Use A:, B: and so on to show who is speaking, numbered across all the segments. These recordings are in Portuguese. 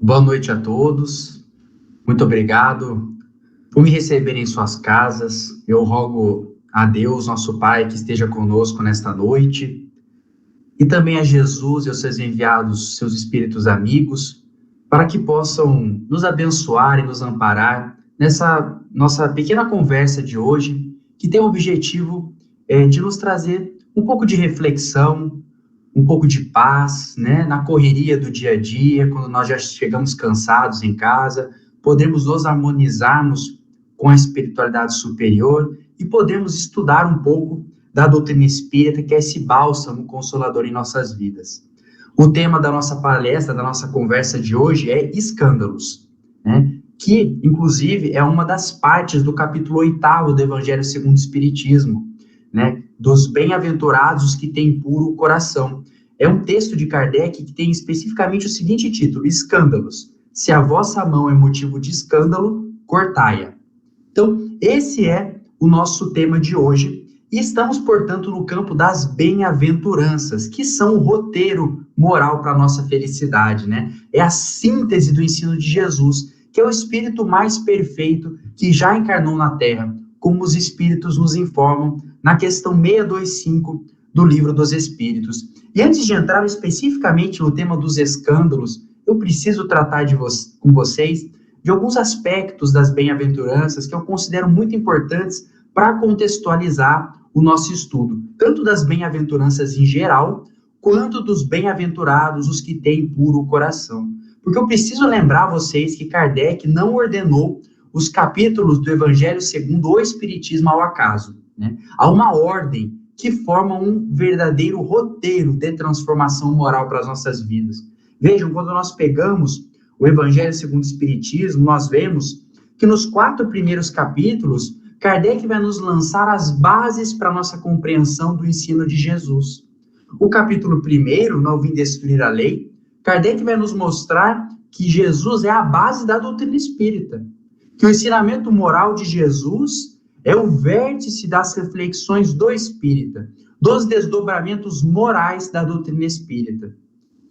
A: Boa noite a todos, muito obrigado por me receberem em suas casas. Eu rogo a Deus, nosso Pai, que esteja conosco nesta noite, e também a Jesus e aos seus enviados, seus espíritos amigos, para que possam nos abençoar e nos amparar nessa nossa pequena conversa de hoje, que tem o objetivo de nos trazer um pouco de reflexão, um pouco de paz, né, na correria do dia a dia, quando nós já chegamos cansados em casa, podemos nos harmonizarmos com a espiritualidade superior e podemos estudar um pouco da doutrina espírita, que é esse bálsamo consolador em nossas vidas. O tema da nossa palestra, da nossa conversa de hoje é escândalos, né, que, inclusive, é uma das partes do capítulo 8º do Evangelho segundo o Espiritismo, né, dos bem-aventurados os que têm puro coração. É um texto de Kardec que tem especificamente o seguinte título: escândalos. Se a vossa mão é motivo de escândalo, cortai-a. Então, esse é o nosso tema de hoje, e estamos, portanto, no campo das bem-aventuranças, que são o roteiro moral para a nossa felicidade, né? É a síntese do ensino de Jesus, que é o espírito mais perfeito que já encarnou na Terra, como os espíritos nos informam na questão 625 do Livro dos Espíritos. E antes de entrar especificamente no tema dos escândalos, eu preciso tratar com vocês de alguns aspectos das bem-aventuranças que eu considero muito importantes para contextualizar o nosso estudo, tanto das bem-aventuranças em geral, quanto dos bem-aventurados, os que têm puro coração. Porque eu preciso lembrar vocês que Kardec não ordenou os capítulos do Evangelho segundo o Espiritismo ao acaso, né? Há uma ordem que forma um verdadeiro roteiro de transformação moral para as nossas vidas. Vejam, quando nós pegamos o Evangelho segundo o Espiritismo, nós vemos que nos 4 primeiros capítulos, Kardec vai nos lançar as bases para a nossa compreensão do ensino de Jesus. O capítulo 1, Não Vim Destruir a Lei, Kardec vai nos mostrar que Jesus é a base da doutrina espírita, que o ensinamento moral de Jesus é o vértice das reflexões do espírita, dos desdobramentos morais da doutrina espírita.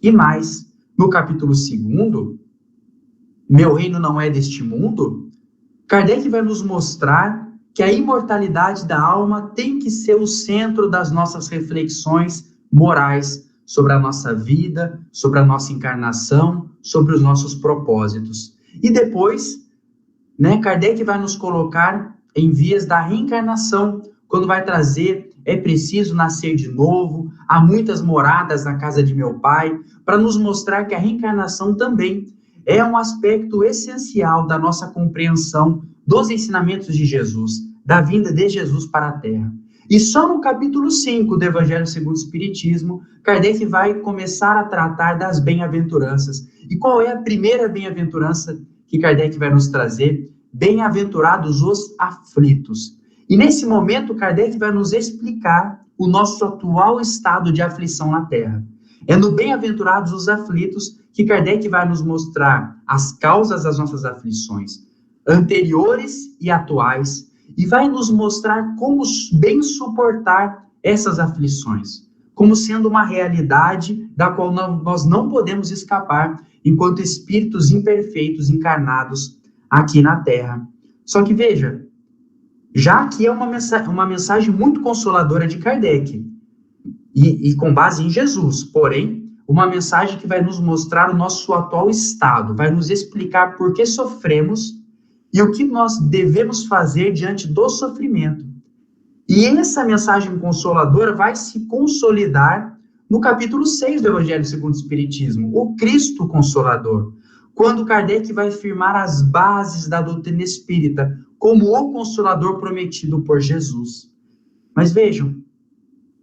A: E mais, no capítulo 2, Meu Reino Não É Deste Mundo, Kardec vai nos mostrar que a imortalidade da alma tem que ser o centro das nossas reflexões morais sobre a nossa vida, sobre a nossa encarnação, sobre os nossos propósitos. E depois, né, Kardec vai nos colocar em vias da reencarnação, quando vai trazer, é preciso nascer de novo, há muitas moradas na casa de meu Pai, para nos mostrar que a reencarnação também é um aspecto essencial da nossa compreensão dos ensinamentos de Jesus, da vinda de Jesus para a Terra. E só no capítulo 5 do Evangelho segundo o Espiritismo, Kardec vai começar a tratar das bem-aventuranças. E qual é a primeira bem-aventurança que Kardec vai nos trazer? Bem-aventurados os aflitos. E nesse momento, Kardec vai nos explicar o nosso atual estado de aflição na Terra. É no Bem-aventurados os aflitos que Kardec vai nos mostrar as causas das nossas aflições, anteriores e atuais, e vai nos mostrar como bem suportar essas aflições, como sendo uma realidade da qual nós não podemos escapar enquanto espíritos imperfeitos encarnados aqui na Terra. Só que veja, já que é uma mensagem muito consoladora de Kardec, e com base em Jesus, porém, uma mensagem que vai nos mostrar o nosso atual estado, vai nos explicar por que sofremos e o que nós devemos fazer diante do sofrimento. E essa mensagem consoladora vai se consolidar no capítulo 6 do Evangelho segundo o Espiritismo, o Cristo Consolador, quando Kardec vai firmar as bases da doutrina espírita como o Consolador prometido por Jesus. Mas vejam,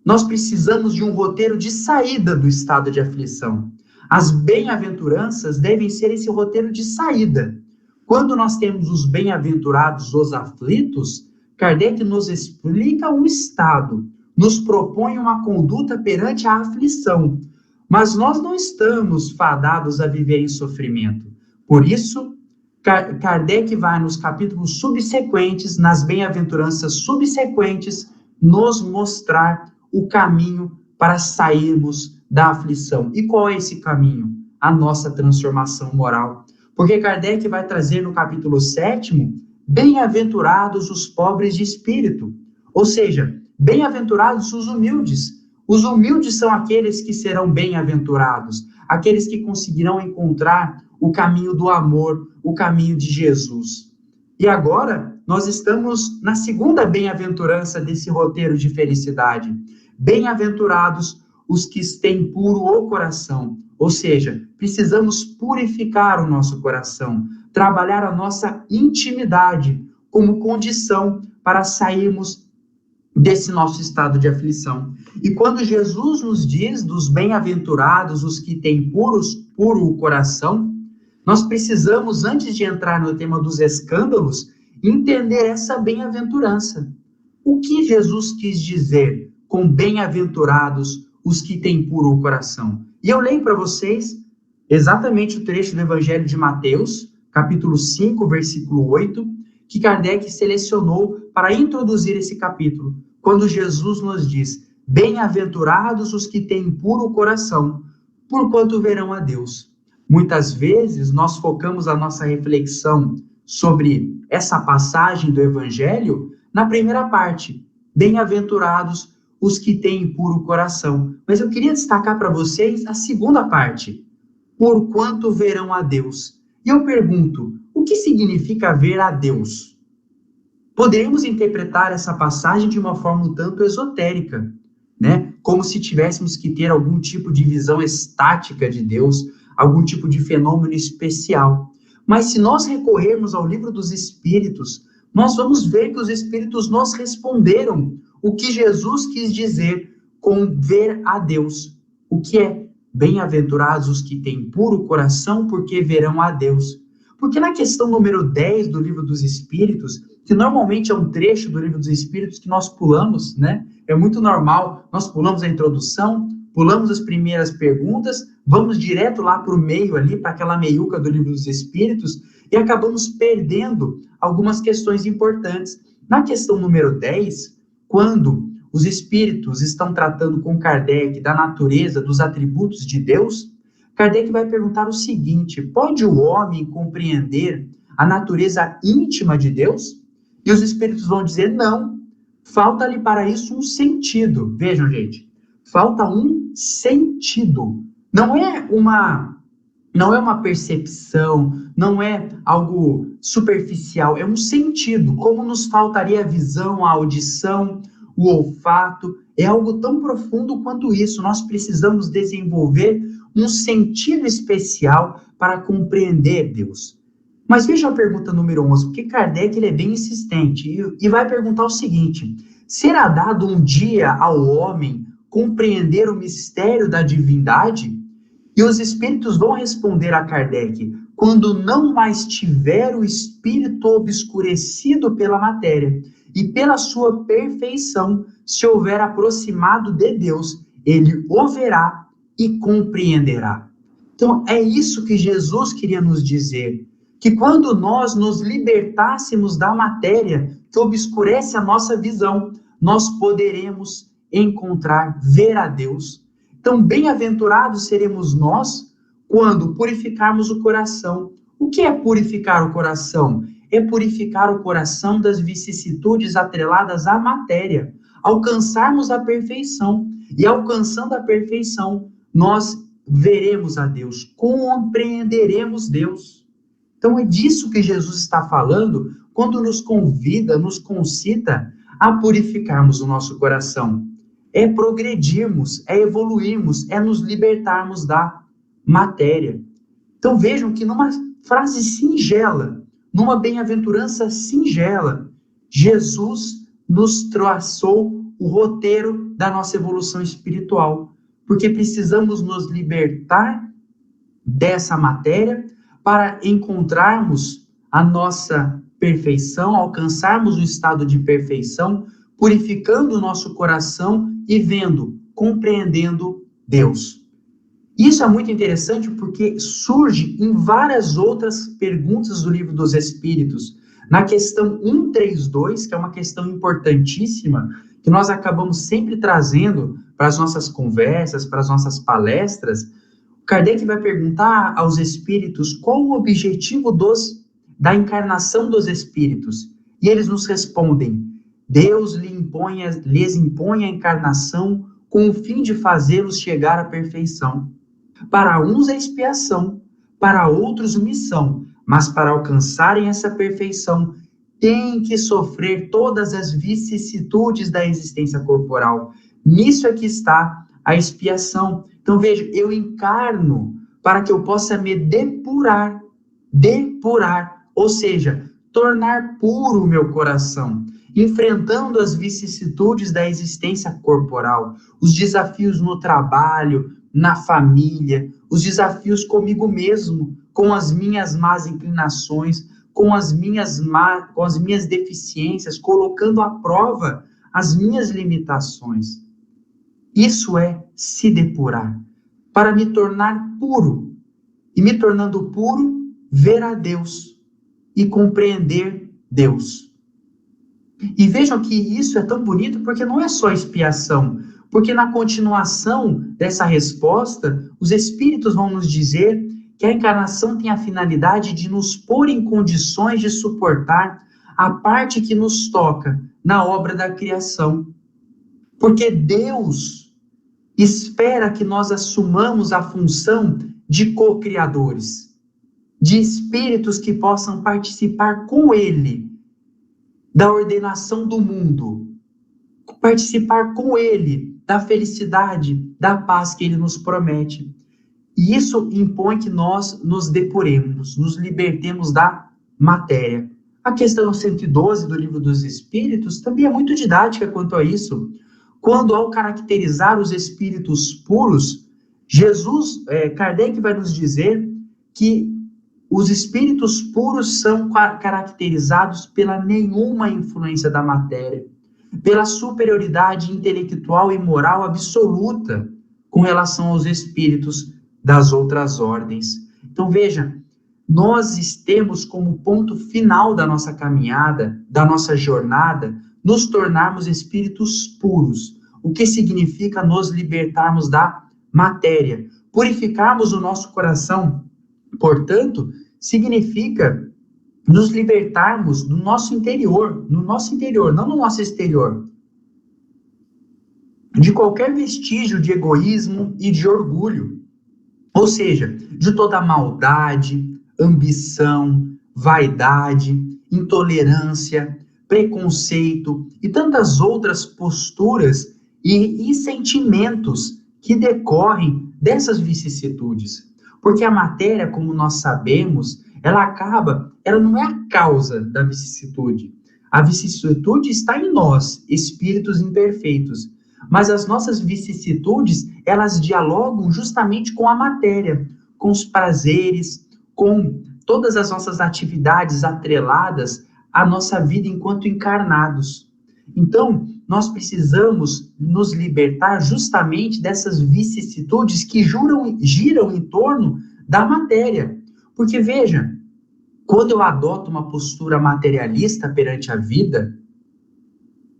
A: nós precisamos de um roteiro de saída do estado de aflição. As bem-aventuranças devem ser esse roteiro de saída. Quando nós temos os bem-aventurados, os aflitos, Kardec nos explica um estado, nos propõe uma conduta perante a aflição. Mas nós não estamos fadados a viver em sofrimento. Por isso, Kardec vai nos capítulos subsequentes, nas bem-aventuranças subsequentes, nos mostrar o caminho para sairmos da aflição. E qual é esse caminho? a nossa transformação moral. Porque Kardec vai trazer no capítulo 7º, bem-aventurados os pobres de espírito, ou seja, bem-aventurados os humildes. Os humildes são aqueles que serão bem-aventurados, aqueles que conseguirão encontrar o caminho do amor, o caminho de Jesus. E agora, nós estamos na segunda bem-aventurança desse roteiro de felicidade. Bem-aventurados os que têm puro o coração, ou seja, precisamos purificar o nosso coração, trabalhar a nossa intimidade como condição para sairmos desse nosso estado de aflição. E quando Jesus nos diz dos bem-aventurados, os que têm puro coração, nós precisamos, antes de entrar no tema dos escândalos, entender essa bem-aventurança. O que Jesus quis dizer com bem-aventurados os que têm puro coração? E eu leio para vocês exatamente o trecho do Evangelho de Mateus, capítulo 5, versículo 8, que Kardec selecionou para introduzir esse capítulo, quando Jesus nos diz: bem-aventurados os que têm puro coração, porquanto verão a Deus. Muitas vezes nós focamos a nossa reflexão sobre essa passagem do Evangelho na primeira parte, bem-aventurados os que têm puro coração. Mas eu queria destacar para vocês a segunda parte, porquanto verão a Deus. E eu pergunto, o que significa ver a Deus? Poderíamos interpretar essa passagem de uma forma um tanto esotérica, né? Como se tivéssemos que ter algum tipo de visão estática de Deus, algum tipo de fenômeno especial. Mas se nós recorrermos ao livro dos Espíritos, nós vamos ver que os Espíritos nos responderam o que Jesus quis dizer com ver a Deus. O que é? Bem-aventurados os que têm puro coração, porque verão a Deus. Porque na questão número 10 do livro dos Espíritos, que normalmente é um trecho do livro dos Espíritos que nós pulamos, né? É muito normal, nós pulamos a introdução, pulamos as primeiras perguntas, vamos direto lá para o meio ali, para aquela meiuca do livro dos Espíritos, e acabamos perdendo algumas questões importantes. Na questão número 10, quando os Espíritos estão tratando com Kardec da natureza, dos atributos de Deus, Kardec vai perguntar o seguinte: pode o homem compreender a natureza íntima de Deus? E os Espíritos vão dizer: não, falta-lhe para isso um sentido. Vejam, gente, falta um sentido. Não é uma percepção, não é algo superficial, é um sentido. Como nos faltaria a visão, a audição, o olfato, é algo tão profundo quanto isso. Nós precisamos desenvolver um sentido especial para compreender Deus. Mas veja a pergunta número 11, porque Kardec ele é bem insistente e vai perguntar o seguinte: será dado um dia ao homem compreender o mistério da divindade? E os Espíritos vão responder a Kardec: quando não mais tiver o espírito obscurecido pela matéria e pela sua perfeição se houver aproximado de Deus, ele o verá e compreenderá. Então, é isso que Jesus queria nos dizer, que quando nós nos libertássemos da matéria que obscurece a nossa visão, nós poderemos encontrar, ver a Deus. Então, bem-aventurados seremos nós quando purificarmos o coração. O que é purificar o coração? É purificar o coração das vicissitudes atreladas à matéria, alcançarmos a perfeição. E alcançando a perfeição, nós veremos a Deus, compreenderemos Deus. Então, é disso que Jesus está falando quando nos convida, nos concita a purificarmos o nosso coração. É progredirmos, é evoluirmos, é nos libertarmos da matéria. Então, vejam que numa frase singela, numa bem-aventurança singela, Jesus nos traçou o roteiro da nossa evolução espiritual, porque precisamos nos libertar dessa matéria para encontrarmos a nossa perfeição, alcançarmos o estado de perfeição, purificando o nosso coração e vendo, compreendendo Deus. Isso é muito interessante porque surge em várias outras perguntas do Livro dos Espíritos. Na questão 132, que é uma questão importantíssima, que nós acabamos sempre trazendo para as nossas conversas, para as nossas palestras, Kardec vai perguntar aos espíritos qual o objetivo da encarnação dos espíritos. E eles nos respondem: Deus lhes impõe a encarnação com o fim de fazê-los chegar à perfeição. Para uns é expiação, para outros missão, mas para alcançarem essa perfeição, têm que sofrer todas as vicissitudes da existência corporal. Nisso é que está a expiação. Então veja, eu encarno para que eu possa me depurar, ou seja, tornar puro o meu coração, enfrentando as vicissitudes da existência corporal, os desafios no trabalho, na família, os desafios comigo mesmo, com as minhas más inclinações, com as minhas deficiências, colocando à prova as minhas limitações. Isso é se depurar, para me tornar puro, e me tornando puro, ver a Deus e compreender Deus. E vejam que isso é tão bonito porque não é só expiação, porque na continuação dessa resposta, os espíritos vão nos dizer que a encarnação tem a finalidade de nos pôr em condições de suportar a parte que nos toca na obra da criação. Porque Deus espera que nós assumamos a função de co-criadores, de espíritos que possam participar com Ele da ordenação do mundo, participar com Ele da felicidade, da paz que Ele nos promete. E isso impõe que nós nos depuremos, nos libertemos da matéria. A questão 112 do Livro dos Espíritos também é muito didática quanto a isso. Quando, ao caracterizar os espíritos puros, Kardec vai nos dizer que os espíritos puros são caracterizados pela nenhuma influência da matéria, pela superioridade intelectual e moral absoluta com relação aos espíritos das outras ordens. Então, veja, nós temos como ponto final da nossa caminhada, da nossa jornada, nos tornarmos espíritos puros, o que significa nos libertarmos da matéria, purificarmos o nosso coração. Portanto, significa nos libertarmos do nosso interior, no nosso interior, não no nosso exterior, de qualquer vestígio de egoísmo e de orgulho, ou seja, de toda maldade, ambição, vaidade, intolerância, preconceito e tantas outras posturas e sentimentos que decorrem dessas vicissitudes. Porque a matéria, como nós sabemos, ela não é a causa da vicissitude. A vicissitude está em nós, espíritos imperfeitos. Mas as nossas vicissitudes, elas dialogam justamente com a matéria, com os prazeres, com todas as nossas atividades atreladas à nossa vida enquanto encarnados. Então, nós precisamos nos libertar justamente dessas vicissitudes que giram em torno da matéria. Porque, veja, quando eu adoto uma postura materialista perante a vida,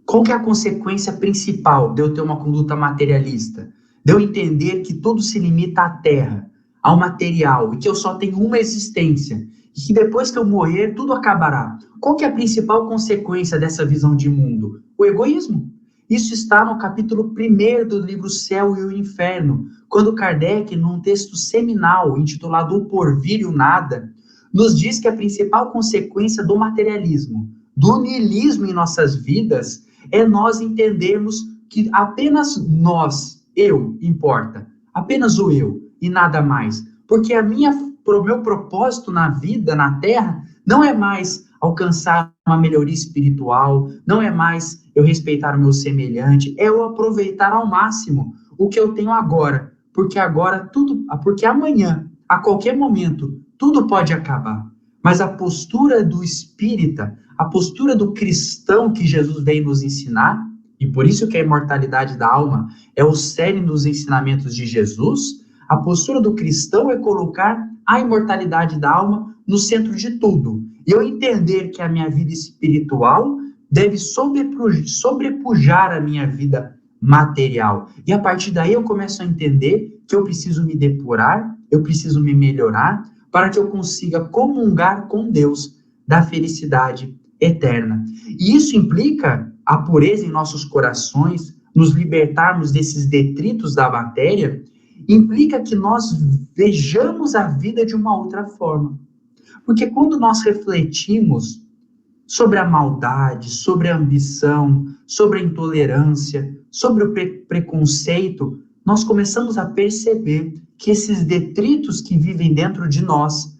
A: qual que é a consequência principal de eu ter uma conduta materialista? De eu entender que tudo se limita à terra, ao material, e que eu só tenho uma existência, e que depois que eu morrer, tudo acabará. Qual que é a principal consequência dessa visão de mundo? O egoísmo. Isso está no capítulo 1 do livro Céu e o Inferno, quando Kardec, num texto seminal intitulado O Porvir e o Nada, nos diz que a principal consequência do materialismo, do niilismo em nossas vidas, é nós entendermos que apenas nós, eu, importa. Apenas o eu e nada mais. Porque o meu propósito na vida, na Terra, não é mais alcançar uma melhoria espiritual, não é mais eu respeitar o meu semelhante, é eu aproveitar ao máximo o que eu tenho agora. Porque amanhã, a qualquer momento, tudo pode acabar. Mas a postura do espírita, a postura do cristão que Jesus veio nos ensinar, e por isso que a imortalidade da alma é o cerne dos ensinamentos de Jesus, a postura do cristão é colocar a imortalidade da alma no centro de tudo. E eu entender que a minha vida espiritual deve sobrepujar a minha vida material. E a partir daí eu começo a entender que eu preciso me depurar, eu preciso me melhorar para que eu consiga comungar com Deus da felicidade eterna. E isso implica a pureza em nossos corações, nos libertarmos desses detritos da matéria, implica que nós vejamos a vida de uma outra forma. Porque quando nós refletimos sobre a maldade, sobre a ambição, sobre a intolerância, sobre o preconceito, nós começamos a perceber que esses detritos que vivem dentro de nós,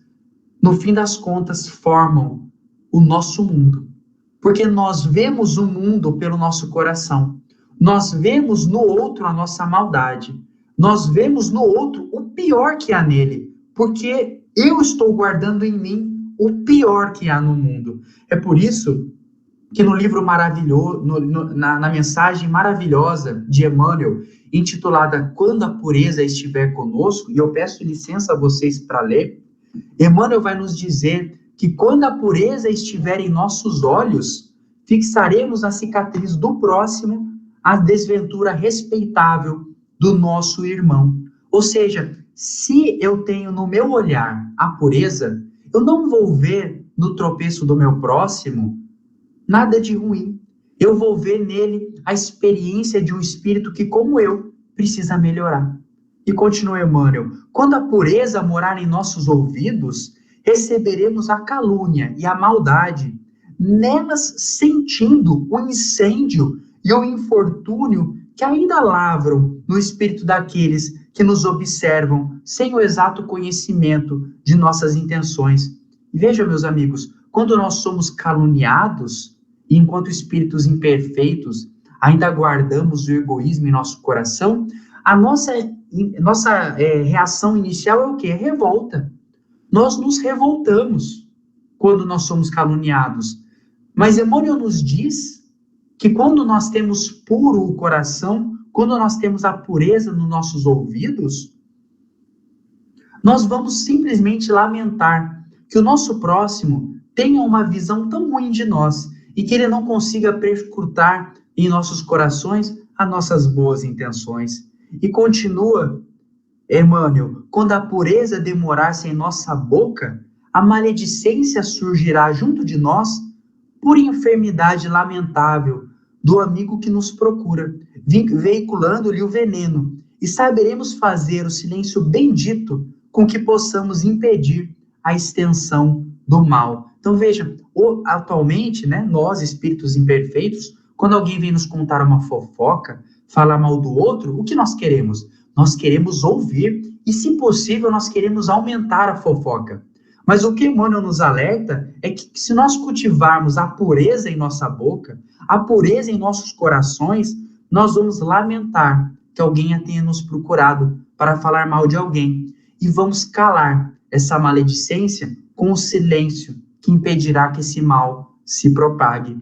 A: no fim das contas, formam o nosso mundo. Porque nós vemos o mundo pelo nosso coração. Nós vemos no outro a nossa maldade. Nós vemos no outro o pior que há nele. Porque eu estou guardando em mim o pior que há no mundo. É por isso que no livro maravilhoso, na mensagem maravilhosa de Emmanuel, intitulada Quando a Pureza Estiver Conosco, e eu peço licença a vocês para ler, Emmanuel vai nos dizer que quando a pureza estiver em nossos olhos, fixaremos a cicatriz do próximo, a desventura respeitável do nosso irmão. Ou seja, se eu tenho no meu olhar a pureza, eu não vou ver no tropeço do meu próximo nada de ruim. Eu vou ver nele a experiência de um espírito que, como eu, precisa melhorar. E continua Emmanuel, quando a pureza morar em nossos ouvidos, receberemos a calúnia e a maldade, nelas sentindo o incêndio e o infortúnio que ainda lavram no espírito daqueles que nos observam sem o exato conhecimento de nossas intenções. E veja, meus amigos, quando nós somos caluniados, e enquanto espíritos imperfeitos ainda guardamos o egoísmo em nosso coração, a nossa reação inicial é o quê? É revolta. Nós nos revoltamos quando nós somos caluniados. Mas Emmanuel nos diz que quando nós temos puro o coração, quando nós temos a pureza nos nossos ouvidos, nós vamos simplesmente lamentar que o nosso próximo tenha uma visão tão ruim de nós e que ele não consiga perscrutar em nossos corações as nossas boas intenções. E continua Emmanuel, quando a pureza demorar-se em nossa boca, a maledicência surgirá junto de nós por enfermidade lamentável do amigo que nos procura, veiculando-lhe o veneno, e saberemos fazer o silêncio bendito com que possamos impedir a extensão do mal. Então veja, atualmente, nós, espíritos imperfeitos, quando alguém vem nos contar uma fofoca, falar mal do outro, o que nós queremos? Nós queremos ouvir e, se possível, nós queremos aumentar a fofoca. Mas o que Emmanuel nos alerta é que se nós cultivarmos a pureza em nossa boca, a pureza em nossos corações, nós vamos lamentar que alguém tenha nos procurado para falar mal de alguém e vamos calar essa maledicência com o silêncio que impedirá que esse mal se propague.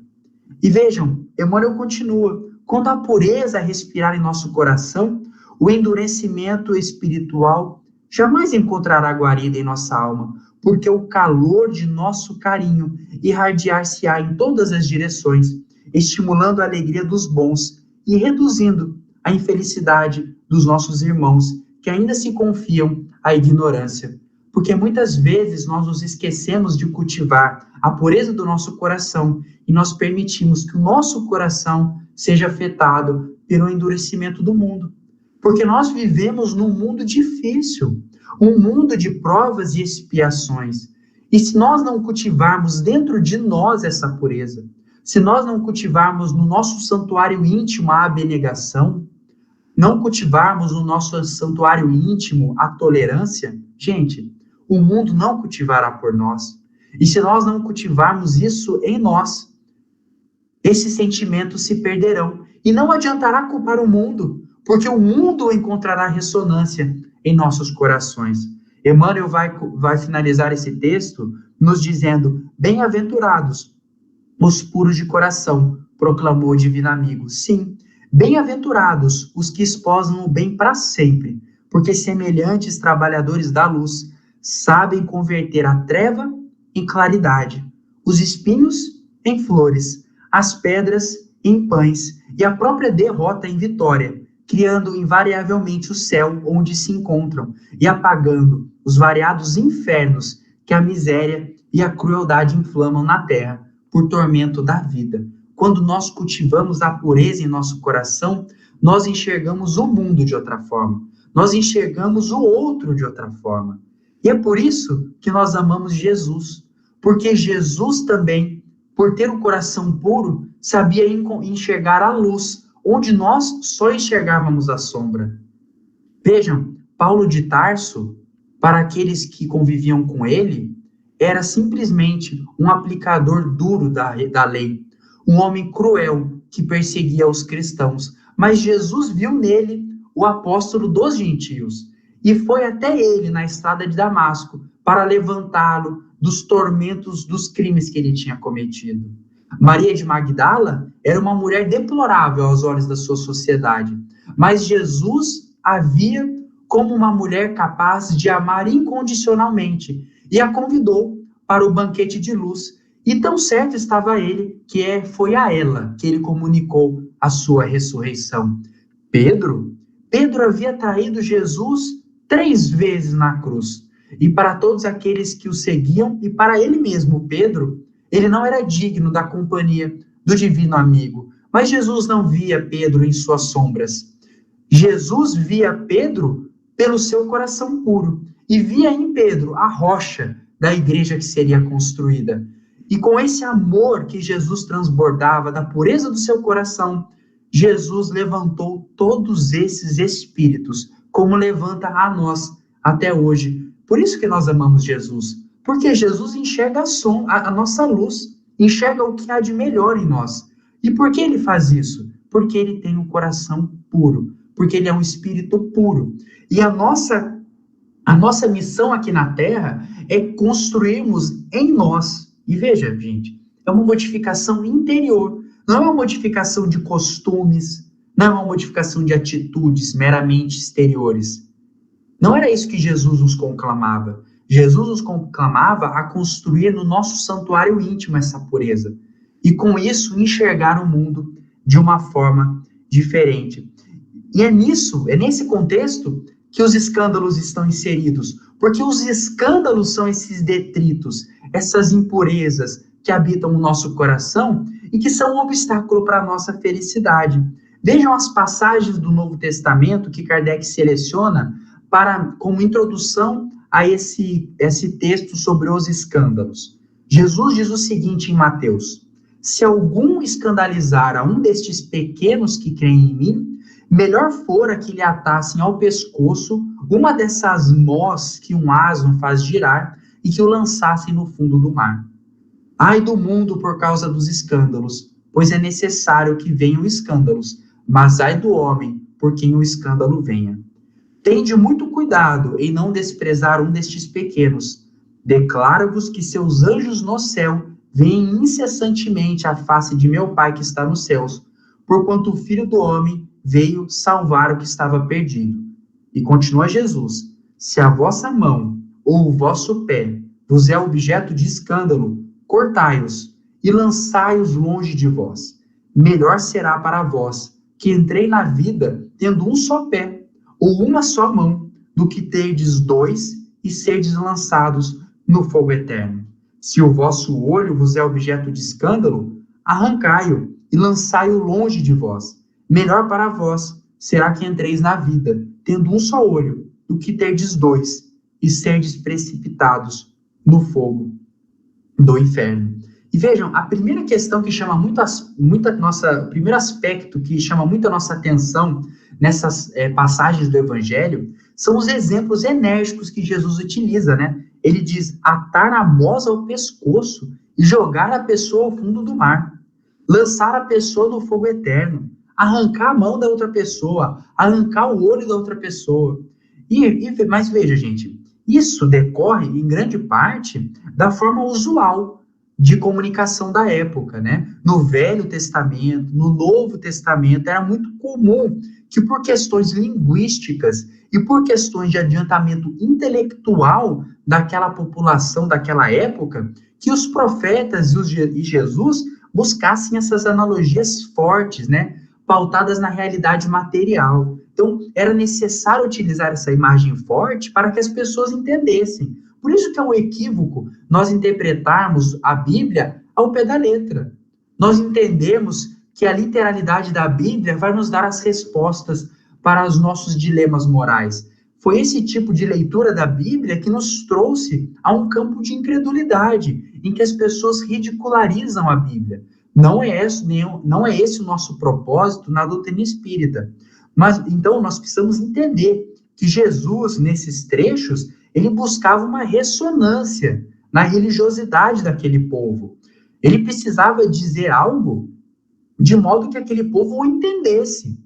A: E vejam, Emmanuel continua, quando a pureza respirar em nosso coração, o endurecimento espiritual jamais encontrará guarida em nossa alma, porque o calor de nosso carinho irradiar-se-á em todas as direções, estimulando a alegria dos bons e reduzindo a infelicidade dos nossos irmãos, que ainda se confiam à ignorância. Porque muitas vezes nós nos esquecemos de cultivar a pureza do nosso coração e nós permitimos que o nosso coração seja afetado pelo endurecimento do mundo. Porque nós vivemos num mundo difícil, um mundo de provas e expiações. E se nós não cultivarmos dentro de nós essa pureza, se nós não cultivarmos no nosso santuário íntimo a abnegação, não cultivarmos no nosso santuário íntimo a tolerância, gente, o mundo não cultivará por nós. E se nós não cultivarmos isso em nós, esses sentimentos se perderão. E não adiantará culpar o mundo, porque o mundo encontrará ressonância em nossos corações. Emmanuel vai finalizar esse texto nos dizendo: bem-aventurados os puros de coração, proclamou o divino amigo. Sim, bem-aventurados os que esposam o bem para sempre, porque semelhantes trabalhadores da luz sabem converter a treva em claridade, os espinhos em flores, as pedras em pães e a própria derrota em vitória, criando invariavelmente o céu onde se encontram e apagando os variados infernos que a miséria e a crueldade inflamam na terra por tormento da vida. Quando nós cultivamos a pureza em nosso coração, nós enxergamos o mundo de outra forma, nós enxergamos o outro de outra forma. E é por isso que nós amamos Jesus, porque Jesus também, por ter um coração puro, sabia enxergar a luz, onde nós só enxergávamos a sombra. Vejam, Paulo de Tarso, para aqueles que conviviam com ele, era simplesmente um aplicador duro da lei, um homem cruel que perseguia os cristãos. Mas Jesus viu nele o apóstolo dos gentios e foi até ele na estrada de Damasco para levantá-lo dos tormentos dos crimes que ele tinha cometido. Maria de Magdala era uma mulher deplorável aos olhos da sua sociedade, mas Jesus a via como uma mulher capaz de amar incondicionalmente e a convidou para o banquete de luz. E tão certo estava ele que foi a ela que ele comunicou a sua ressurreição. Pedro havia traído Jesus 3 vezes na cruz. E para todos aqueles que o seguiam, e para ele mesmo, Pedro, ele não era digno da companhia do divino amigo. Mas Jesus não via Pedro em suas sombras. Jesus via Pedro pelo seu coração puro. E via em Pedro a rocha da igreja que seria construída. E com esse amor que Jesus transbordava da pureza do seu coração, Jesus levantou todos esses espíritos, como levanta a nós até hoje. Por isso que nós amamos Jesus, porque Jesus enxerga a nossa luz, enxerga o que há de melhor em nós. E por que ele faz isso? Porque ele tem um coração puro, porque ele é um espírito puro. E a nossa missão aqui na Terra é construirmos em nós. E veja, gente, é uma modificação interior, não é uma modificação de costumes, não é uma modificação de atitudes meramente exteriores. Não era isso que Jesus nos conclamava. Jesus nos conclamava a construir no nosso santuário íntimo essa pureza. E com isso enxergar o mundo de uma forma diferente. E é nesse contexto que os escândalos estão inseridos. Porque os escândalos são esses detritos, essas impurezas que habitam o nosso coração e que são um obstáculo para a nossa felicidade. Vejam as passagens do Novo Testamento que Kardec seleciona como introdução a esse texto sobre os escândalos. Jesus diz o seguinte em Mateus: se algum escandalizar a um destes pequenos que creem em mim, melhor fora que lhe atassem ao pescoço uma dessas mós que um asno faz girar e que o lançassem no fundo do mar. Ai do mundo por causa dos escândalos, pois é necessário que venham escândalos, mas ai do homem por quem o escândalo venha. Tende muito cuidado em não desprezar um destes pequenos. Declaro-vos que seus anjos no céu veem incessantemente a face de meu Pai que está nos céus, porquanto o Filho do Homem veio salvar o que estava perdido. E continua Jesus: se a vossa mão ou o vosso pé vos é objeto de escândalo, cortai-os e lançai-os longe de vós. Melhor será para vós que entrei na vida tendo um só pé ou uma só mão, do que terdes 2 e serdes lançados no fogo eterno. Se o vosso olho vos é objeto de escândalo, arrancai-o e lançai-o longe de vós. Melhor para vós será que entreis na vida, tendo um só olho, do que terdes 2 e serdes precipitados no fogo do inferno. E vejam, a primeira questão que chama o primeiro aspecto que chama muito a nossa atenção nessas passagens do Evangelho são os exemplos enérgicos que Jesus utiliza, né? Ele diz: atar a mós ao pescoço e jogar a pessoa ao fundo do mar, lançar a pessoa no fogo eterno, arrancar a mão da outra pessoa, arrancar o olho da outra pessoa. Mas veja, gente, isso decorre em grande parte da forma usual de comunicação da época, né? No Velho Testamento, no Novo Testamento, era muito comum que por questões linguísticas e por questões de adiantamento intelectual daquela população daquela época, que os profetas e Jesus buscassem essas analogias fortes, né? Pautadas na realidade material. Então, era necessário utilizar essa imagem forte para que as pessoas entendessem. Por isso que é um equívoco nós interpretarmos a Bíblia ao pé da letra. Nós entendemos que a literalidade da Bíblia vai nos dar as respostas para os nossos dilemas morais. Foi esse tipo de leitura da Bíblia que nos trouxe a um campo de incredulidade, em que as pessoas ridicularizam a Bíblia. Não é esse o nosso propósito na doutrina espírita. Mas, então, nós precisamos entender que Jesus, nesses trechos, ele buscava uma ressonância na religiosidade daquele povo. Ele precisava dizer algo de modo que aquele povo o entendesse.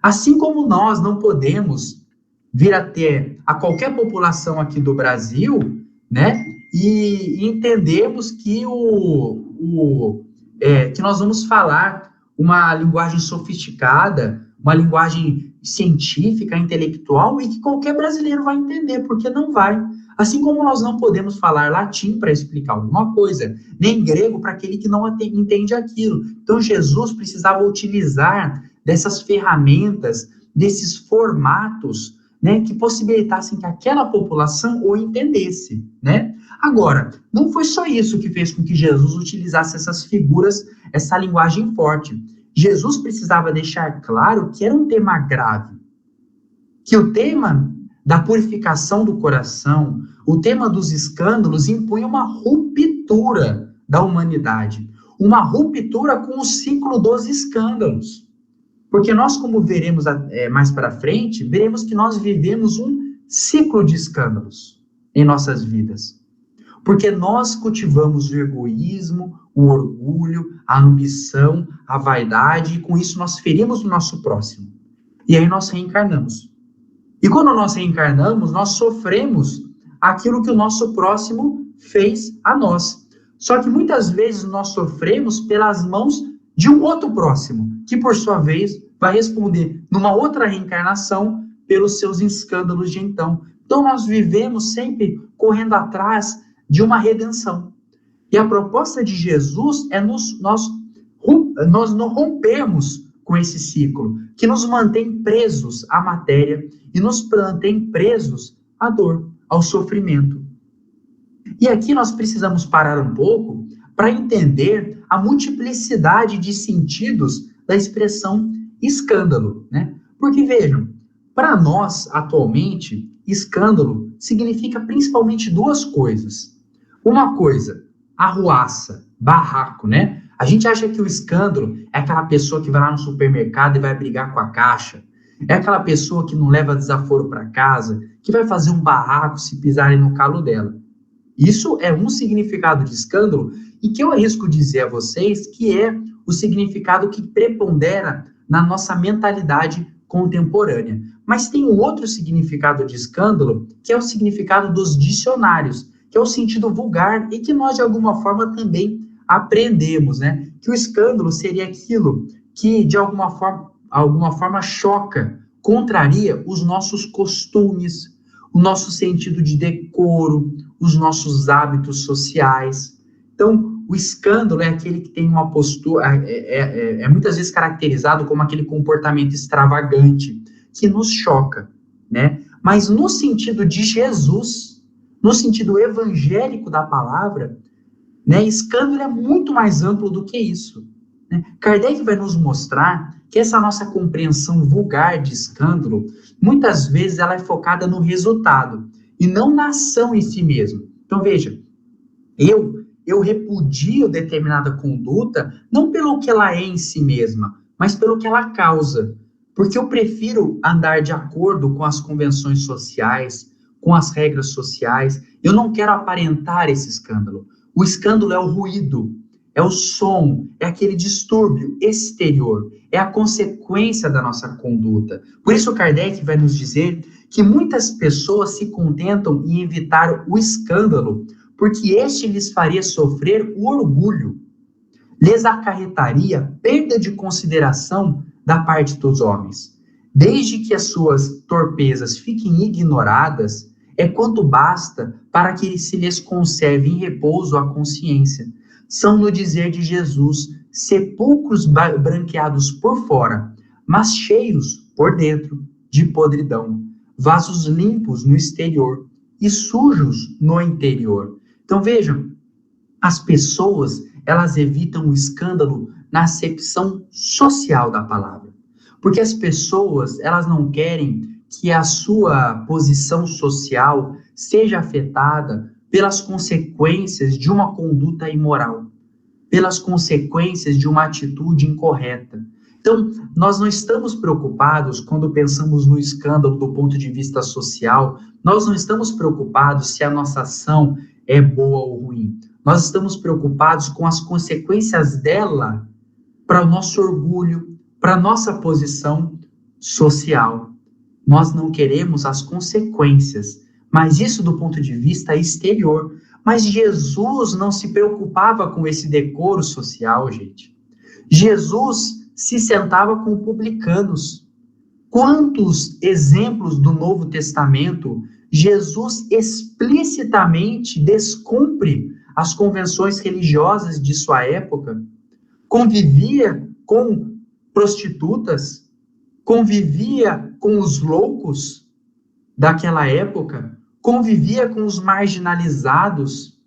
A: Assim como nós não podemos vir a ter a qualquer população aqui do Brasil, né, e entendemos que que nós vamos falar uma linguagem sofisticada, uma linguagem científica, intelectual, e que qualquer brasileiro vai entender, porque não vai. Assim como nós não podemos falar latim para explicar alguma coisa, nem grego para aquele que não entende aquilo. Então, Jesus precisava utilizar dessas ferramentas, desses formatos, né, que possibilitassem que aquela população o entendesse, né? Agora, não foi só isso que fez com que Jesus utilizasse essas figuras, essa linguagem forte. Jesus precisava deixar claro que era um tema grave, que o tema da purificação do coração, o tema dos escândalos impunha uma ruptura da humanidade, uma ruptura com o ciclo dos escândalos. Porque nós, como veremos mais para frente, veremos que nós vivemos um ciclo de escândalos em nossas vidas. Porque nós cultivamos o egoísmo, o orgulho, a ambição, a vaidade, e com isso nós ferimos o nosso próximo. E aí nós reencarnamos. E quando nós reencarnamos, nós sofremos aquilo que o nosso próximo fez a nós. Só que muitas vezes nós sofremos pelas mãos de um outro próximo, que por sua vez vai responder numa outra reencarnação pelos seus escândalos de então. Então nós vivemos sempre correndo atrás de uma redenção. E a proposta de Jesus é nós não rompermos com esse ciclo, que nos mantém presos à matéria e nos mantém presos à dor, ao sofrimento. E aqui nós precisamos parar um pouco para entender a multiplicidade de sentidos da expressão escândalo, né? Porque vejam, para nós atualmente, escândalo significa principalmente duas coisas. Uma coisa, arruaça, barraco, né? A gente acha que o escândalo é aquela pessoa que vai lá no supermercado e vai brigar com a caixa. É aquela pessoa que não leva desaforo para casa, que vai fazer um barraco se pisarem no calo dela. Isso é um significado de escândalo e que eu arrisco dizer a vocês que é o significado que prepondera na nossa mentalidade contemporânea. Mas tem um outro significado de escândalo, que é o significado dos dicionários, que é o sentido vulgar e que nós, de alguma forma, também aprendemos, né? Que o escândalo seria aquilo que, de alguma forma choca, contraria os nossos costumes, o nosso sentido de decoro, os nossos hábitos sociais. Então, o escândalo é aquele que tem uma postura, muitas vezes caracterizado como aquele comportamento extravagante, que nos choca, né? Mas no sentido de Jesus, no sentido evangélico da palavra, né, escândalo é muito mais amplo do que isso. Né? Kardec vai nos mostrar que essa nossa compreensão vulgar de escândalo, muitas vezes ela é focada no resultado, e não na ação em si mesmo. Então, veja, eu repudio determinada conduta, não pelo que ela é em si mesma, mas pelo que ela causa. Porque eu prefiro andar de acordo com as convenções sociais, com as regras sociais. Eu não quero aparentar esse escândalo. O escândalo é o ruído, é o som, é aquele distúrbio exterior, é a consequência da nossa conduta. Por isso Kardec vai nos dizer que muitas pessoas se contentam em evitar o escândalo, porque este lhes faria sofrer o orgulho, lhes acarretaria perda de consideração da parte dos homens. Desde que as suas torpezas fiquem ignoradas, é quanto basta para que se lhes conserve em repouso a consciência. São, no dizer de Jesus, sepulcros branqueados por fora, mas cheios por dentro. de podridão, vasos limpos no exterior e sujos no interior. Então vejam, as pessoas, elas evitam o escândalo na acepção social da palavra, porque as pessoas, elas não querem que a sua posição social seja afetada pelas consequências de uma conduta imoral, pelas consequências de uma atitude incorreta. Então, nós não estamos preocupados quando pensamos no escândalo do ponto de vista social, nós não estamos preocupados se a nossa ação é boa ou ruim. Nós estamos preocupados com as consequências dela para o nosso orgulho, para a nossa posição social. Nós não queremos as consequências, mas isso do ponto de vista exterior. Mas Jesus não se preocupava com esse decoro social, gente. Jesus se sentava com publicanos. Quantos exemplos do Novo Testamento Jesus explicitamente descumpre as convenções religiosas de sua época? Convivia com prostitutas, convivia com os loucos daquela época, convivia com os marginalizados,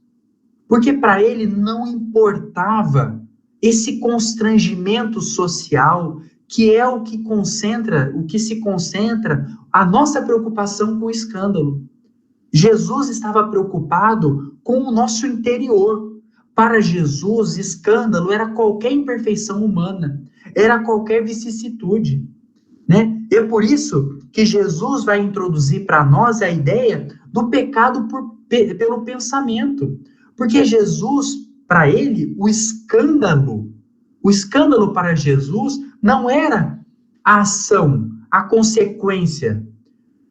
A: porque para ele não importava esse constrangimento social, que é o que se concentra a nossa preocupação com o escândalo. Jesus estava preocupado com o nosso interior. Para Jesus, escândalo era qualquer imperfeição humana, era qualquer vicissitude, né? E é por isso que Jesus vai introduzir para nós a ideia do pecado pelo pensamento. Porque Jesus, para ele, o escândalo para Jesus não era a ação, a consequência.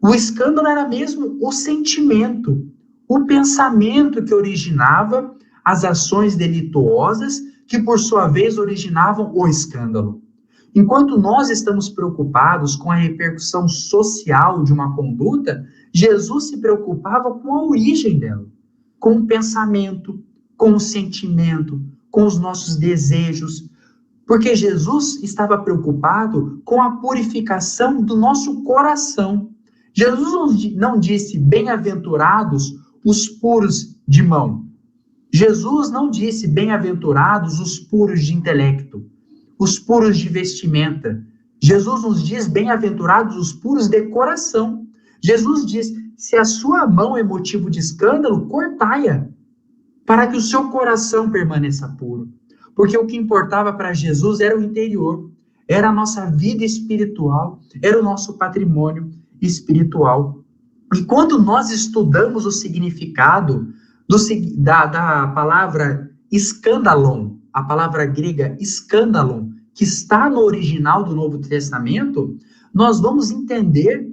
A: O escândalo era mesmo o sentimento, o pensamento que originava as ações delituosas, que por sua vez originavam o escândalo. Enquanto nós estamos preocupados com a repercussão social de uma conduta, Jesus se preocupava com a origem dela, com o pensamento, com o sentimento, com os nossos desejos, porque Jesus estava preocupado com a purificação do nosso coração. Jesus não disse bem-aventurados os puros de mão. Jesus não disse bem-aventurados os puros de intelecto, os puros de vestimenta. Jesus nos diz bem-aventurados os puros de coração. Jesus diz, se a sua mão é motivo de escândalo, cortai-a, para que o seu coração permaneça puro. Porque o que importava para Jesus era o interior, era a nossa vida espiritual, era o nosso patrimônio espiritual. E quando nós estudamos o significado da palavra escandalon, a palavra grega escândalon, que está no original do Novo Testamento, nós vamos entender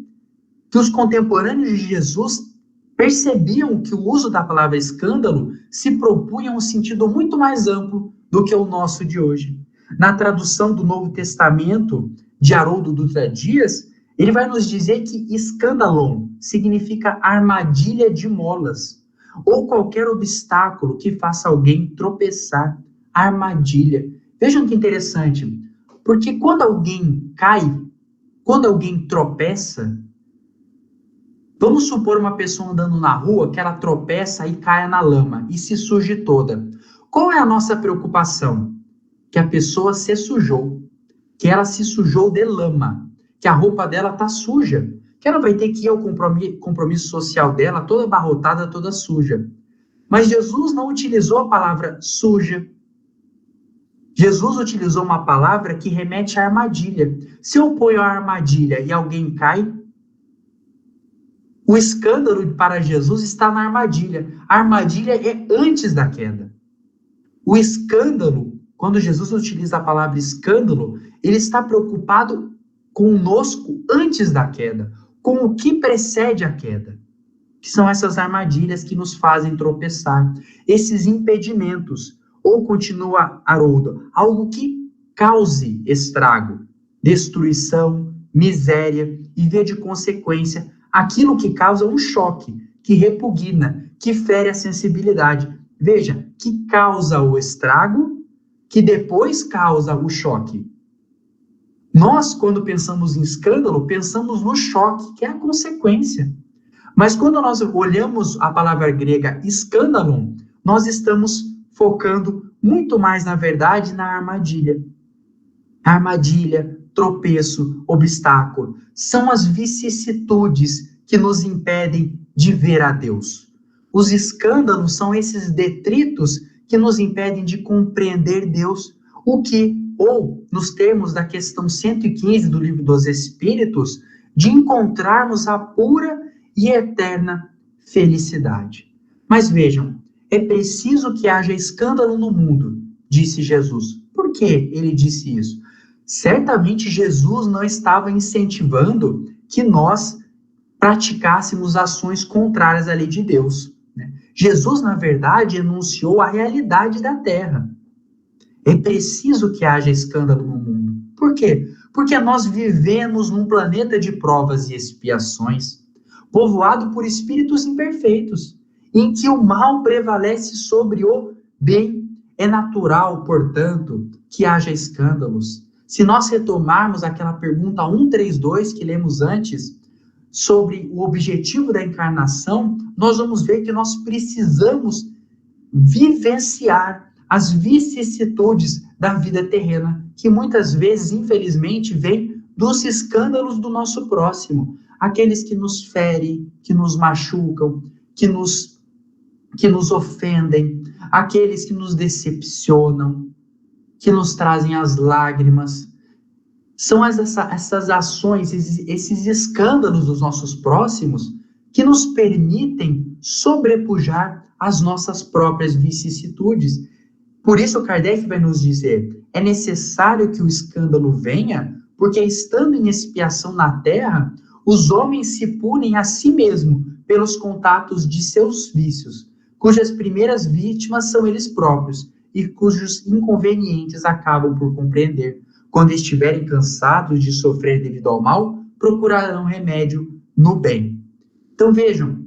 A: que os contemporâneos de Jesus percebiam que o uso da palavra escândalo se propunha um sentido muito mais amplo do que o nosso de hoje. Na tradução do Novo Testamento de Haroldo Dutra Dias, ele vai nos dizer que escandalon significa armadilha de molas, ou qualquer obstáculo que faça alguém tropeçar, armadilha. Vejam que interessante, porque quando alguém cai, quando alguém tropeça, vamos supor uma pessoa andando na rua que ela tropeça e caia na lama e se suje toda. Qual é a nossa preocupação? Que a pessoa se sujou, que ela se sujou de lama, que a roupa dela está suja, que ela vai ter que ir ao compromisso social dela toda abarrotada, toda suja. Mas Jesus não utilizou a palavra suja. Jesus utilizou uma palavra que remete à armadilha. Se eu ponho a armadilha e alguém cai, o escândalo para Jesus está na armadilha. A armadilha é antes da queda. O escândalo, quando Jesus utiliza a palavra escândalo, ele está preocupado conosco antes da queda, com o que precede a queda, que são essas armadilhas que nos fazem tropeçar, esses impedimentos. Ou continua Haroldo, algo que cause estrago, destruição, miséria e, via de consequência, aquilo que causa um choque, que repugna, que fere a sensibilidade. Veja, que causa o estrago, que depois causa o choque. Nós, quando pensamos em escândalo, pensamos no choque, que é a consequência. Mas quando nós olhamos a palavra grega escândalo, nós estamos focando muito mais, na verdade, na armadilha. Armadilha, tropeço, obstáculo, são as vicissitudes que nos impedem de ver a Deus. Os escândalos são esses detritos que nos impedem de compreender Deus, o que, ou, nos termos da questão 115 do Livro dos Espíritos, de encontrarmos a pura e eterna felicidade. Mas vejam, é preciso que haja escândalo no mundo, disse Jesus. Por que ele disse isso? Certamente Jesus não estava incentivando que nós praticássemos ações contrárias à lei de Deus. Jesus, na verdade, enunciou a realidade da terra. É preciso que haja escândalo no mundo. Por quê? Porque nós vivemos num planeta de provas e expiações, povoado por espíritos imperfeitos, em que o mal prevalece sobre o bem. É natural, portanto, que haja escândalos. Se nós retomarmos aquela pergunta 132 que lemos antes, sobre o objetivo da encarnação, nós vamos ver que nós precisamos vivenciar as vicissitudes da vida terrena, que muitas vezes, infelizmente, vêm dos escândalos do nosso próximo, aqueles que nos ferem, que nos machucam, que nos ofendem, aqueles que nos decepcionam, que nos trazem as lágrimas. São essas ações, esses escândalos dos nossos próximos que nos permitem sobrepujar as nossas próprias vicissitudes. Por isso, Kardec vai nos dizer, é necessário que o escândalo venha, porque estando em expiação na Terra, os homens se punem a si mesmos pelos contatos de seus vícios, cujas primeiras vítimas são eles próprios e cujos inconvenientes acabam por compreender. Quando estiverem cansados de sofrer devido ao mal, procurarão remédio no bem. Então vejam,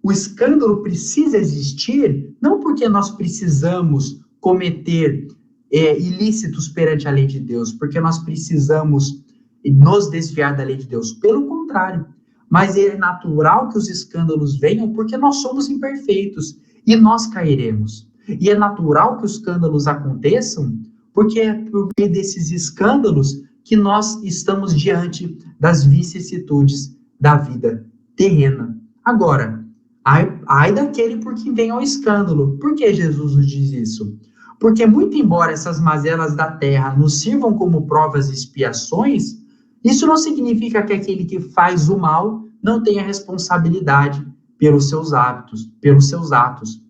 A: o escândalo precisa existir, não porque nós precisamos cometer ilícitos perante a lei de Deus, porque nós precisamos nos desviar da lei de Deus. Pelo contrário, mas é natural que os escândalos venham porque nós somos imperfeitos e nós cairemos. E é natural que os escândalos aconteçam porque é por meio desses escândalos que nós estamos diante das vicissitudes da vida terrena. Agora, ai daquele por quem vem ao escândalo. Por que Jesus nos diz isso? Porque muito embora essas mazelas da terra nos sirvam como provas e expiações, isso não significa que aquele que faz o mal não tenha responsabilidade pelos seus atos.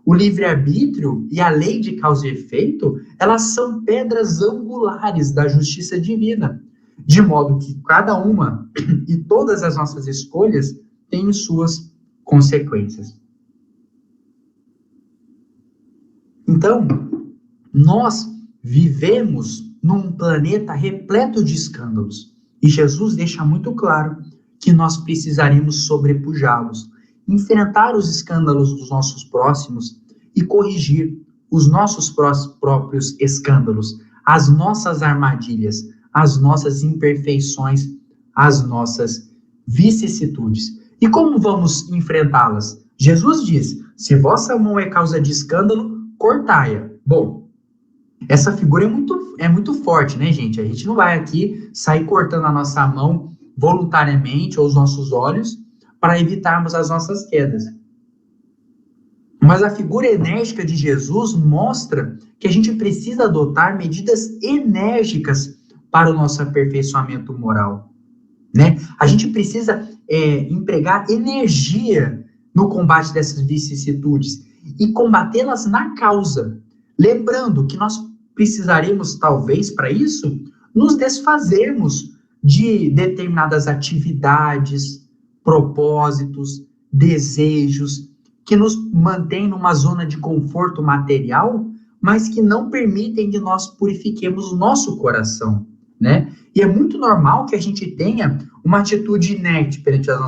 A: O livre-arbítrio e a lei de causa e efeito, elas são pedras angulares da justiça divina, de modo que cada uma e todas as nossas escolhas têm suas consequências. Então, nós vivemos num planeta repleto de escândalos, e Jesus deixa muito claro que nós precisaremos sobrepujá-los, enfrentar os escândalos dos nossos próximos e corrigir os nossos próprios escândalos, as nossas armadilhas, as nossas imperfeições, as nossas vicissitudes. E como vamos enfrentá-las? Jesus diz, se vossa mão é causa de escândalo, cortai-a. Bom, essa figura é muito forte, né, gente? A gente não vai aqui sair cortando a nossa mão voluntariamente ou os nossos olhos para evitarmos as nossas quedas. Mas a figura enérgica de Jesus mostra que a gente precisa adotar medidas enérgicas para o nosso aperfeiçoamento moral, né? A gente precisa empregar energia no combate dessas vicissitudes e combatê-las na causa. Lembrando que nós precisaremos, talvez, para isso, nos desfazermos de determinadas atividades, propósitos, desejos, que nos mantêm numa zona de conforto material, mas que não permitem que nós purifiquemos o nosso coração, né? E é muito normal que a gente tenha uma atitude inerte perante as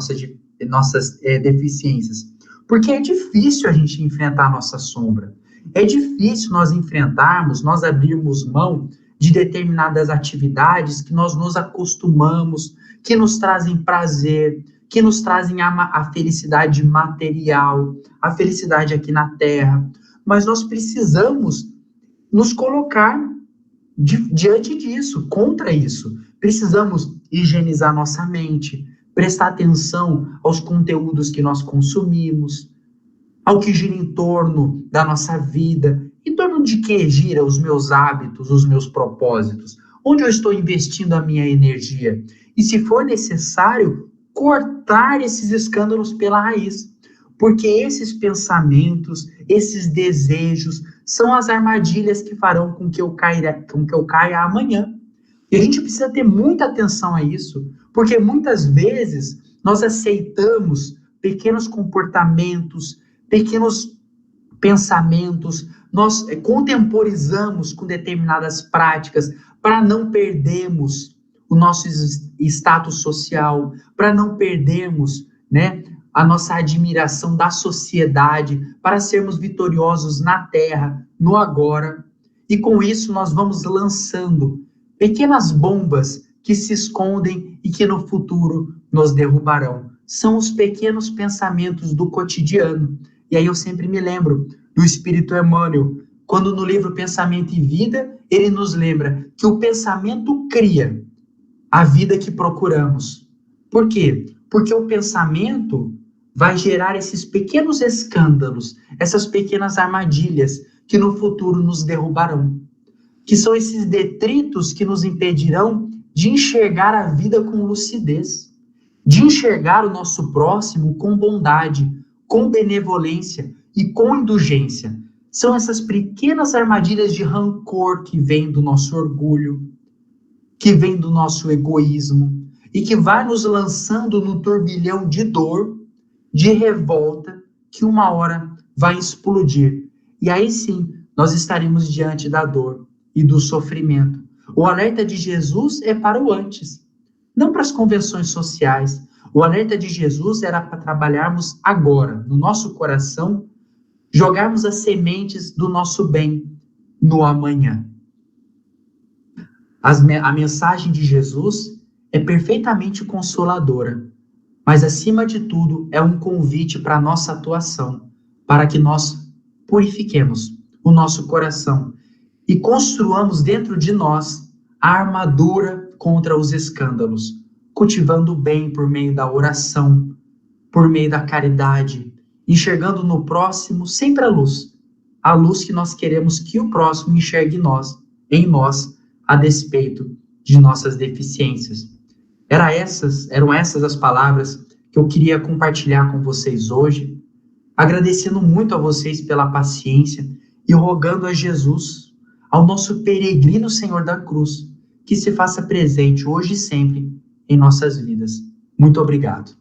A: nossas deficiências, porque é difícil a gente enfrentar a nossa sombra, é difícil nós enfrentarmos, nós abrirmos mão de determinadas atividades que nós nos acostumamos, que nos trazem prazer, que nos trazem a felicidade material, a felicidade aqui na Terra. Mas nós precisamos nos colocar diante disso, contra isso. Precisamos higienizar nossa mente, prestar atenção aos conteúdos que nós consumimos, ao que gira em torno da nossa vida, em torno de que gira os meus hábitos, os meus propósitos, onde eu estou investindo a minha energia. E se for necessário, cortar esses escândalos pela raiz, porque esses pensamentos, esses desejos, são as armadilhas que farão com que eu caia amanhã. E a gente precisa ter muita atenção a isso, porque muitas vezes nós aceitamos pequenos comportamentos, pequenos pensamentos, nós contemporizamos com determinadas práticas para não perdermos o nosso status social, para não perdermos, né, a nossa admiração da sociedade, para sermos vitoriosos na terra, no agora. E com isso nós vamos lançando pequenas bombas que se escondem e que no futuro nos derrubarão. São os pequenos pensamentos do cotidiano. E aí eu sempre me lembro do Espírito Emmanuel, quando no livro Pensamento e Vida, ele nos lembra que o pensamento cria a vida que procuramos. Por quê? Porque o pensamento vai gerar esses pequenos escândalos, essas pequenas armadilhas que no futuro nos derrubarão. Que são esses detritos que nos impedirão de enxergar a vida com lucidez, de enxergar o nosso próximo com bondade, com benevolência e com indulgência. São essas pequenas armadilhas de rancor que vêm do nosso orgulho, que vêm do nosso egoísmo e que vai nos lançando no turbilhão de dor, de revolta, que uma hora vai explodir. E aí sim, nós estaremos diante da dor e do sofrimento. O alerta de Jesus é para o antes, não para as convenções sociais. O alerta de Jesus era para trabalharmos agora, no nosso coração, jogarmos as sementes do nosso bem no amanhã. A mensagem de Jesus é perfeitamente consoladora, mas acima de tudo é um convite para a nossa atuação, para que nós purifiquemos o nosso coração e construamos dentro de nós a armadura contra os escândalos, cultivando o bem por meio da oração, por meio da caridade, enxergando no próximo sempre a luz que nós queremos que o próximo enxergue em nós, a despeito de nossas deficiências. Eram essas as palavras que eu queria compartilhar com vocês hoje, agradecendo muito a vocês pela paciência e rogando a Jesus, ao nosso peregrino Senhor da Cruz, que se faça presente hoje e sempre em nossas vidas. Muito obrigado.